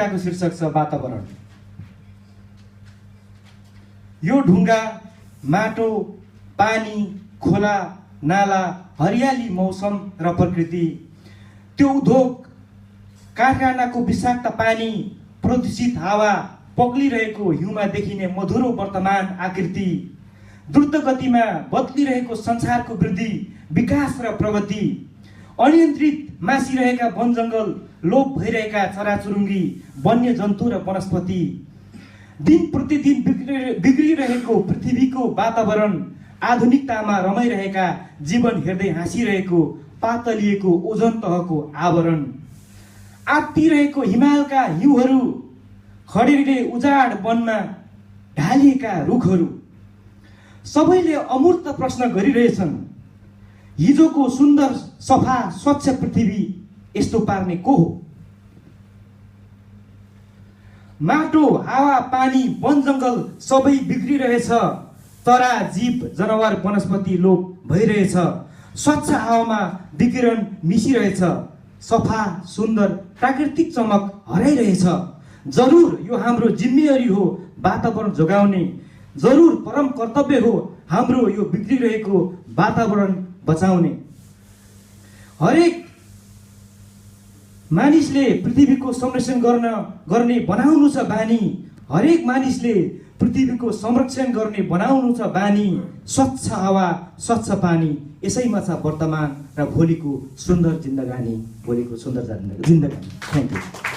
कविताको शीर्षक छ वातावरण। यो ढुङ्गा, माटो, पानी, खोला, नाला, हरियाली, मौसम र प्रकृति, त्यो उद्योग, कारखानाको विषाक्त पानी, प्रदूषित हावा, पग्लिरहेको हिउँमा देखिने मधुरो वर्तमान आकृति, द्रुत गतिमा बदलिरहेको संसारको वृद्धि, विकास र प्रगति, अनियन्त्रित मासिरहेका वन जङ्गल, लोप भइरहेका चराचुरुङ्गी, वन्य जन्तु र वनस्पति, दिन प्रतिदिन बिग्रिरहेको पृथ्वीको वातावरण, आधुनिकतामा रमाइरहेका जीवन हेर्दै हाँसिरहेको पातलिएको ओजन तहको आवरण, आत्तिरहेको हिमालका हिउँहरू, खडेरीले उजाड वनमा ढालिएका रुखहरू, सबैले अमूर्त प्रश्न गरिरहेछन्, हिजोको सुन्दर सफा स्वच्छ पृथ्वी यस्तो पार्ने को हो? माटो, हावा, पानी, वन जङ्गल सबै बिग्रिरहेछ, चरा जीव जनावर वनस्पति लोप भइरहेछ, स्वच्छ हावामा विकिरण मिसिरहेछ, सफा सुन्दर प्राकृतिक चमक हराइरहेछ। जरुर यो हाम्रो जिम्मेवारी हो वातावरण जोगाउने, जरुर परम कर्तव्य हो हाम्रो यो बिग्रिरहेको वातावरण बचाउने। हरेक मानिसले पृथ्वीको संरक्षण गर्ने बनाउनु छ बानी, हरेक मानिसले पृथ्वीको संरक्षण गर्ने बनाउनु छ बानी। स्वच्छ हावा, स्वच्छ पानी, यसैमा छ वर्तमान र भोलिको सुन्दर जिन्दगानी, भोलिको सुन्दर जिन्दगानी। Thank you.